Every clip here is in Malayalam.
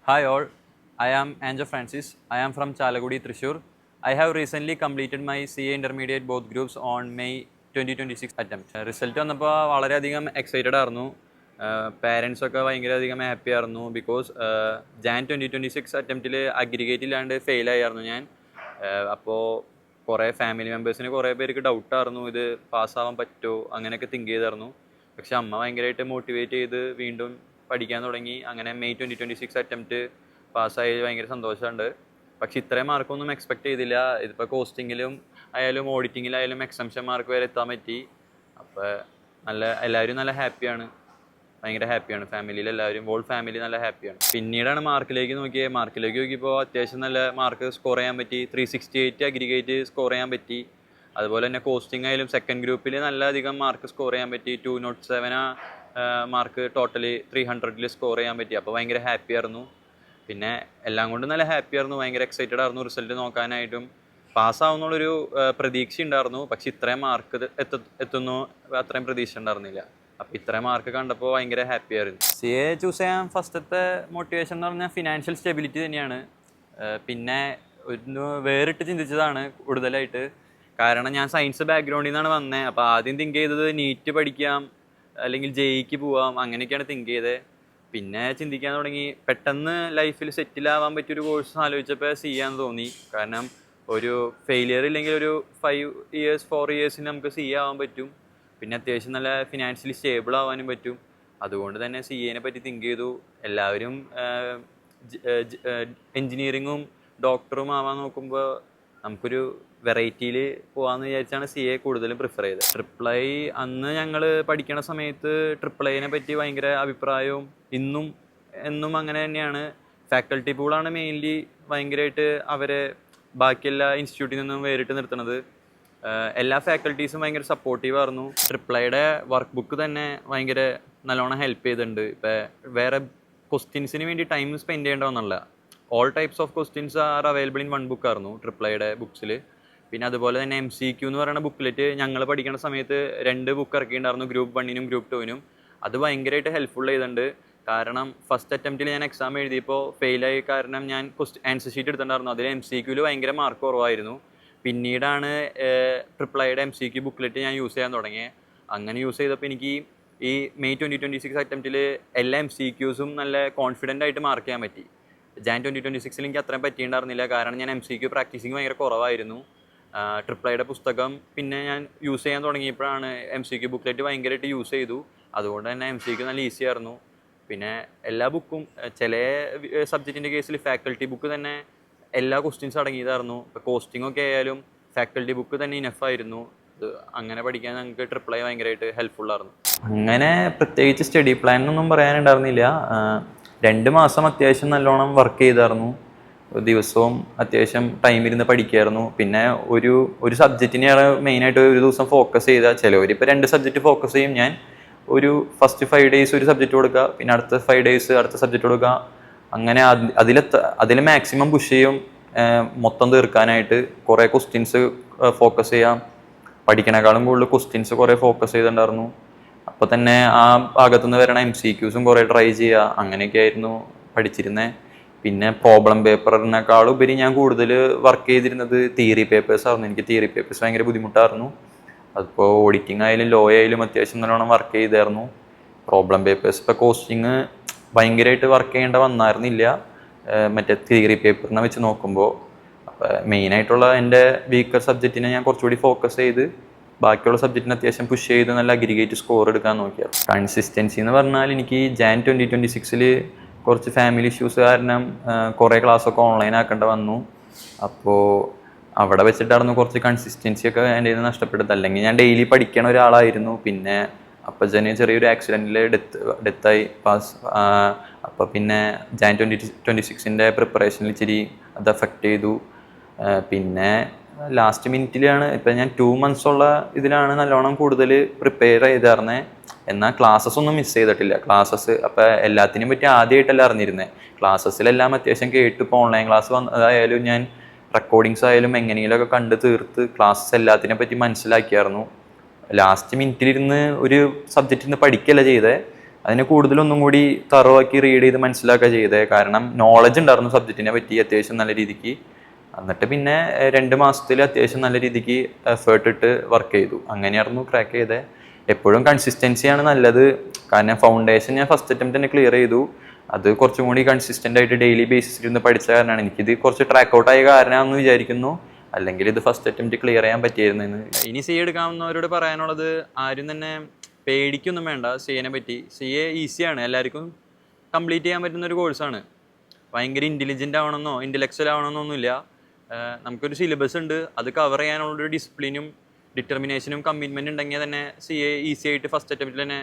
Hi all, I am Angel Francis. I am from Chalagudi, Thrissur. I have recently completed my CA Intermediate both groups on May 2026 attempt. Result വന്നപ്പോൾ വളരെയധികം എക്സൈറ്റഡ് ആയിരുന്നു. പാരൻസൊക്കെ ഭയങ്കരധികം ഹാപ്പി ആയിരുന്നു. ബിക്കോസ് ജാൻ 2026 അറ്റംപ്റ്റിൽ അഗ്രിഗേറ്റ് ഇല്ലാണ്ട് ഫെയിലായിരുന്നു ഞാൻ. അപ്പോൾ കുറേ ഫാമിലി മെമ്പേഴ്സിന് കുറേ പേർക്ക് ഡൗട്ടായിരുന്നു ഇത് പാസ്സാവാൻ പറ്റുമോ അങ്ങനെയൊക്കെ തിങ്ക് ചെയ്തായിരുന്നു. പക്ഷെ അമ്മ ഭയങ്കരമായിട്ട് മോട്ടിവേറ്റ് ചെയ്ത് വീണ്ടും പഠിക്കാൻ തുടങ്ങി. അങ്ങനെ മെയ് 2026 അറ്റംപ്റ്റ് പാസ്സായി ഭയങ്കര സന്തോഷമുണ്ട്. പക്ഷെ ഇത്രയും മാർക്കൊന്നും എക്സ്പെക്ട് ചെയ്തില്ല. ഇതിപ്പോൾ കോസ്റ്റിങ്ങിലും ആയാലും ഓഡിറ്റിങ്ങിലായാലും എക്സംഷൻ മാർക്ക് വരെ എത്താൻ പറ്റി. അപ്പോൾ എല്ലാവരും നല്ല ഹാപ്പിയാണ്, ഭയങ്കര ഹാപ്പിയാണ്. ഫാമിലിയിൽ എല്ലാവരും ഹോൾ ഫാമിലി നല്ല ഹാപ്പിയാണ്. പിന്നീടാണ് മാർക്കിലേക്ക് നോക്കിയപ്പോൾ അത്യാവശ്യം നല്ല മാർക്ക് സ്കോർ ചെയ്യാൻ പറ്റി. 368 അഗ്രിഗേറ്റ് സ്കോർ ചെയ്യാൻ പറ്റി. അതുപോലെ തന്നെ കോസ്റ്റിംഗ് ആയാലും സെക്കൻഡ് ഗ്രൂപ്പിൽ നല്ല അധികം മാർക്ക് സ്കോർ ചെയ്യാൻ പറ്റി. 207 മാർക്ക് ടോട്ടലി 300 സ്കോർ ചെയ്യാൻ പറ്റി. അപ്പോൾ ഭയങ്കര ഹാപ്പി ആയിരുന്നു. പിന്നെ എല്ലാം കൊണ്ടും നല്ല ഹാപ്പി ആയിരുന്നു, ഭയങ്കര എക്സൈറ്റഡ് ആയിരുന്നു റിസൾട്ട് നോക്കാനായിട്ടും. പാസ്സാവുന്നുള്ളൊരു പ്രതീക്ഷ ഉണ്ടായിരുന്നു. പക്ഷെ ഇത്രയും മാർക്ക് എത്തുന്നു അത്രയും പ്രതീക്ഷ ഉണ്ടായിരുന്നില്ല. അപ്പോൾ ഇത്രയും മാർക്ക് കണ്ടപ്പോൾ ഭയങ്കര ഹാപ്പി ആയിരുന്നു. CA ചൂസ് ചെയ്യാൻ ഫസ്റ്റത്തെ മോട്ടിവേഷൻ എന്ന് പറഞ്ഞാൽ ഫിനാൻഷ്യൽ സ്റ്റെബിലിറ്റി തന്നെയാണ്. പിന്നെ ഒന്ന് വേറിട്ട് ചിന്തിച്ചതാണ് കൂടുതലായിട്ട്. കാരണം ഞാൻ സയൻസ് ബാക്ക്ഗ്രൗണ്ടിൽ നിന്നാണ് വന്നത്. അപ്പോൾ ആദ്യം തിങ്ക് ചെയ്തത് നീറ്റ് പഠിക്കാം അല്ലെങ്കിൽ ജെഇക്ക് പോവാം, അങ്ങനെയൊക്കെയാണ് തിങ്ക് ചെയ്തത്. പിന്നെ ചിന്തിക്കാൻ തുടങ്ങി, പെട്ടെന്ന് ലൈഫിൽ സെറ്റിലാവാൻ പറ്റിയൊരു കോഴ്സ് ആലോചിച്ചപ്പോൾ ചെയ്യാൻ തോന്നി. കാരണം ഒരു ഫെയിലിയർ ഇല്ലെങ്കിൽ ഒരു 5 ഇയേഴ്സ് 4 ഇയേഴ്സിന് നമുക്ക് ആവാൻ പറ്റും. പിന്നെ അത്യാവശ്യം നല്ല ഫിനാൻഷ്യലി സ്റ്റേബിൾ ആവാനും പറ്റും. അതുകൊണ്ട് തന്നെ CAനെ പറ്റി തിങ്ക് ചെയ്തു. എല്ലാവരും എൻജിനീയറിങ്ങും ഡോക്ടറും ആവാൻ നോക്കുമ്പോൾ നമുക്കൊരു വെറൈറ്റിയിൽ പോകാമെന്ന് വിചാരിച്ചാണ് CA കൂടുതലും പ്രിഫർ ചെയ്തത്. ട്രിപ്പിൾ ഐ അന്ന് ഞങ്ങൾ പഠിക്കണ സമയത്ത് ട്രിപ്പിൾ ഐനെ പറ്റി ഭയങ്കര അഭിപ്രായവും എന്നും അങ്ങനെ തന്നെയാണ്. ഫാക്കൽറ്റി പൂളാണ് മെയിൻലി ഭയങ്കരമായിട്ട് അവരെ ബാക്കിയെല്ലാ ഇൻസ്റ്റിറ്റ്യൂട്ടിൽ നിന്നും വേറിട്ട് നിർത്തുന്നത്. എല്ലാ ഫാക്കൽറ്റീസും ഭയങ്കര സപ്പോർട്ടീവ് ആയിരുന്നു. ട്രിപ്പിൾ ഐയുടെ വർക്ക് ബുക്ക് തന്നെ ഭയങ്കര നല്ലോണം ഹെൽപ്പ് ചെയ്തിട്ടുണ്ട്. ഇപ്പം വേറെ ക്വസ്റ്റ്യൻസിന് വേണ്ടി ടൈം സ്പെൻഡ് ചെയ്യേണ്ട ഒന്നല്ല, all types of questions are available in 1 book ആയിരുന്നു ട്രിപ്പിൾ ഐയുടെ ബുക്സിൽ. പിന്നെ അതുപോലെ തന്നെ MCQ എന്ന് പറയുന്ന ബുക്കിലെറ്റ് ഞങ്ങൾ പഠിക്കുന്ന സമയത്ത് 2 ബുക്ക് ഇറക്കിയിട്ടുണ്ടായിരുന്നു, ഗ്രൂപ്പ് 1നും ഗ്രൂപ്പ് 2നും. അത് ഭയങ്കരമായിട്ട് ഹെൽപ്ഫുൾ ചെയ്തിട്ടുണ്ട്. കാരണം ഫസ്റ്റ് അറ്റംപ്റ്റിൽ ഞാൻ എക്സാം എഴുതിയപ്പോൾ ഫെയിലായി. കാരണം ഞാൻ ആൻസർ ഷീറ്റ് എടുത്തിട്ടുണ്ടായിരുന്നു, അതിൽ MCQയിൽ ഭയങ്കര മാർക്ക് കുറവായിരുന്നു. പിന്നീടാണ് ട്രിപ്പിൾ ഐയുടെ MCQ ബുക്കിലെറ്റ് ഞാൻ യൂസ് ചെയ്യാൻ തുടങ്ങിയത്. അങ്ങനെ യൂസ് ചെയ്തപ്പോൾ എനിക്ക് ഈ മെയ് 2026 അറ്റംപ്റ്റിൽ എല്ലാ MCQസും നല്ല കോൺഫിഡൻ്റ് ആയിട്ട് മാർക്ക് ചെയ്യാൻ പറ്റി. ജാൻ 2026 എനിക്ക് അത്രയും പറ്റിയിട്ടുണ്ടായിരുന്നില്ല. കാരണം ഞാൻ MCQ പ്രാക്ടീസിങ് ഭയങ്കര കുറവായിരുന്നു. ട്രിപ്പിൾ ഐയുടെ പുസ്തകം പിന്നെ ഞാൻ യൂസ് ചെയ്യാൻ തുടങ്ങിയപ്പോഴാണ് MCQ ബുക്ക്ലെറ്റ് ഭയങ്കരമായിട്ട് യൂസ് ചെയ്തു. അതുകൊണ്ട് തന്നെ MCQ നല്ല ഈസി ആയിരുന്നു. പിന്നെ എല്ലാ ബുക്കും ചില സബ്ജക്റ്റിൻ്റെ കേസിൽ ഫാക്കൽറ്റി ബുക്ക് തന്നെ എല്ലാ ക്വസ്റ്റ്യൻസും അടങ്ങിയതായിരുന്നു. ഇപ്പോൾ കോസ്റ്റിംഗ് ഒക്കെ ആയാലും ഫാക്കൽറ്റി ബുക്ക് തന്നെ ഇനഫായിരുന്നു. അങ്ങനെ പഠിക്കാൻ ഞങ്ങൾക്ക് ട്രിപ്പിൾ ഐ ഭയങ്കരമായിട്ട് ഹെൽപ്ഫുള്ളായിരുന്നു. അങ്ങനെ പ്രത്യേകിച്ച് സ്റ്റഡി പ്ലാൻ ഒന്നും പറയാനുണ്ടായിരുന്നില്ല. 2 മാസം അത്യാവശ്യം നല്ലോണം വർക്ക് ചെയ്തായിരുന്നു. ദിവസവും അത്യാവശ്യം ടൈമിരുന്ന് പഠിക്കുമായിരുന്നു. പിന്നെ ഒരു സബ്ജക്റ്റിനെയാണ് മെയിനായിട്ട് ഒരു ദിവസം ഫോക്കസ് ചെയ്താൽ, ചിലവരിപ്പോൾ 2 സബ്ജക്റ്റ് ഫോക്കസ് ചെയ്യും. ഞാൻ ഒരു ഫസ്റ്റ് 5 ഡേയ്സ് ഒരു സബ്ജക്റ്റ് കൊടുക്കുക, പിന്നെ അടുത്ത 5 ഡേയ്സ് അടുത്ത സബ്ജക്റ്റ് കൊടുക്കുക. അങ്ങനെ അതിൽ മാക്സിമം പുഷ് ചെയ്യും മൊത്തം തീർക്കാനായിട്ട്. കുറേ ക്വസ്റ്റ്യൻസ് ഫോക്കസ് ചെയ്യാം, പഠിക്കണേക്കാളും കൂടുതൽ ക്വസ്റ്റ്യൻസ് കുറേ ഫോക്കസ് ചെയ്തിട്ടുണ്ടായിരുന്നു. അപ്പോൾ തന്നെ ആ ഭാഗത്തുനിന്ന് വരണ MCQസും കുറേ ട്രൈ ചെയ്യുക, അങ്ങനെയൊക്കെ ആയിരുന്നു പഠിച്ചിരുന്നത്. പിന്നെ പ്രോബ്ലം പേപ്പറിനേക്കാൾ ഉപരി ഞാൻ കൂടുതൽ വർക്ക് ചെയ്തിരുന്നത് തിയറി പേപ്പേഴ്സായിരുന്നു. എനിക്ക് തിയറി പേപ്പേഴ്സ് ഭയങ്കര ബുദ്ധിമുട്ടായിരുന്നു. അതിപ്പോൾ ഓഡിറ്റിംഗ് ആയാലും ലോ ആയാലും അത്യാവശ്യം നല്ലോണം വർക്ക് ചെയ്തായിരുന്നു. പ്രോബ്ലം പേപ്പേഴ്സ് ഇപ്പോൾ കോസ്റ്റിംഗ് ഭയങ്കരമായിട്ട് വർക്ക് ചെയ്യേണ്ട വന്നായിരുന്നില്ല മറ്റേ തിയറി പേപ്പറിനെ വെച്ച് നോക്കുമ്പോൾ. അപ്പോൾ മെയിനായിട്ടുള്ള എൻ്റെ വീക്കർ സബ്ജക്റ്റിനെ ഞാൻ കുറച്ചുകൂടി ഫോക്കസ് ചെയ്ത് ബാക്കിയുള്ള സബ്ജക്റ്റിന് അത്യാവശ്യം പുഷ് ചെയ്ത് നല്ല അഗ്രിഗേറ്റ് സ്കോർ എടുക്കാൻ നോക്കിയത്. കൺസിസ്റ്റൻസി എന്ന് പറഞ്ഞാൽ എനിക്ക് ജാൻ 2026 കുറച്ച് ഫാമിലി ഇഷ്യൂസ് കാരണം കുറേ ക്ലാസ്സൊക്കെ ഓൺലൈൻ ആക്കേണ്ട വന്നു. അപ്പോൾ അവിടെ വെച്ചിട്ടായിരുന്നു കുറച്ച് കൺസിസ്റ്റൻസിയൊക്കെ എൻ്റെ കയ്യിൽ നിന്ന് നഷ്ടപ്പെട്ടത്. അല്ലെങ്കിൽ ഞാൻ ഡെയിലി പഠിക്കണ ഒരാളായിരുന്നു. പിന്നെ അപ്പച്ചന് ചെറിയൊരു ആക്സിഡൻറ്റിൽ ഡെത്തായി അപ്പോൾ പിന്നെ ജാൻ 2026 പ്രിപ്പറേഷനിൽ ഇച്ചിരി അത് എഫക്റ്റ് ചെയ്തു. പിന്നെ ലാസ്റ്റ് മിനിറ്റിലാണ് ഇപ്പം ഞാൻ 2 മന്ത്സുള്ള ഇതിലാണ് നല്ലോണം കൂടുതൽ പ്രിപ്പയർ ചെയ്തായിരുന്നത്. എന്നാൽ ക്ലാസ്സസ് ഒന്നും മിസ് ചെയ്തിട്ടില്ല. ക്ലാസ്സസ് അപ്പോൾ എല്ലാത്തിനും പറ്റി ആദ്യമായിട്ടല്ല അറിഞ്ഞിരുന്നത്. ക്ലാസ്സസിലെല്ലാം അത്യാവശ്യം കേട്ട് ഇപ്പോൾ ഓൺലൈൻ ക്ലാസ് വന്നതായാലും ഞാൻ റെക്കോർഡിങ്സ് ആയാലും എങ്ങനെയെങ്കിലുമൊക്കെ കണ്ട് തീർത്ത് ക്ലാസ്സസ് എല്ലാത്തിനെ പറ്റി മനസ്സിലാക്കിയായിരുന്നു. ലാസ്റ്റ് മിനിറ്റിലിരുന്ന് ഒരു സബ്ജക്റ്റിൽ നിന്ന് പഠിക്കുകയല്ല ചെയ്തത്, അതിനെ കൂടുതലൊന്നും കൂടി തറവാക്കി റീഡ് ചെയ്ത് മനസ്സിലാക്കുക ചെയ്തത്. കാരണം നോളജ് ഉണ്ടായിരുന്നു സബ്ജക്റ്റിനെ പറ്റി അത്യാവശ്യം നല്ല രീതിക്ക്. എന്നിട്ട് പിന്നെ 2 മാസത്തിൽ അത്യാവശ്യം നല്ല രീതിക്ക് എഫേർട്ട് ഇട്ട് വർക്ക് ചെയ്തു. അങ്ങനെയായിരുന്നു ക്രാക്ക് ചെയ്തത്. എപ്പോഴും കൺസിസ്റ്റൻസിയാണ് നല്ലത്. കാരണം ഫൗണ്ടേഷൻ ഞാൻ ഫസ്റ്റ് അറ്റംപ്റ്റ് തന്നെ ക്ലിയർ ചെയ്തു. അത് കുറച്ചും കൂടി കൺസിസ്റ്റൻ്റ് ആയിട്ട് ഡെയിലി ബേസിസിൽ നിന്ന് പഠിച്ച കാരണമാണ് എനിക്കിത് കുറച്ച് ട്രാക്ക് ഔട്ട് ആയ കാരണമാണെന്ന് വിചാരിക്കുന്നു. അല്ലെങ്കിൽ ഇത് ഫസ്റ്റ് അറ്റംപ്റ്റ് ക്ലിയർ ചെയ്യാൻ പറ്റിയിരുന്നെന്ന്. ഇനി സി എടുക്കാവുന്നവരോട് പറയാനുള്ളത്, ആരും തന്നെ പേടിക്കൊന്നും വേണ്ട സിഎനെ പറ്റി. സി എ ഈസിയാണ്, എല്ലാവർക്കും കംപ്ലീറ്റ് ചെയ്യാൻ പറ്റുന്ന ഒരു കോഴ്സാണ്. ഭയങ്കര ഇൻ്റലിജൻ്റ് ആവണമെന്നോ ഇൻ്റലക്ച്വൽ ആവണമെന്നൊന്നുമില്ല. നമുക്കൊരു സിലബസ് ഉണ്ട്, അത് കവർ ചെയ്യാനുള്ളൊരു ഡിസിപ്ലിനും ഡിറ്റർമിനേഷനും കമ്മിറ്റ്മെൻറ്റ് ഉണ്ടെങ്കിൽ തന്നെ സി എ ഈസി ആയിട്ട് ഫസ്റ്റ് അറ്റംപ്റ്റിൽ തന്നെ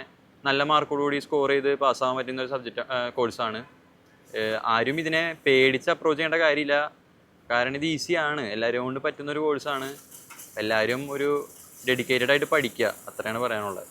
നല്ല മാർക്കോടുകൂടി സ്കോർ ചെയ്ത് പാസ്സാകാൻ പറ്റുന്ന ഒരു സബ്ജക്റ്റ് കോഴ്സാണ്. ആരും ഇതിനെ പേടിച്ച് അപ്രോച്ച് ചെയ്യേണ്ട കാര്യമില്ല. കാരണം ഇത് ഈസിയാണ്, എല്ലാവരും കൊണ്ട് പറ്റുന്നൊരു കോഴ്സാണ്. എല്ലാവരും ഒരു ഡെഡിക്കേറ്റഡ് ആയിട്ട് പഠിക്കുക, അത്രയാണ് പറയാനുള്ളത്.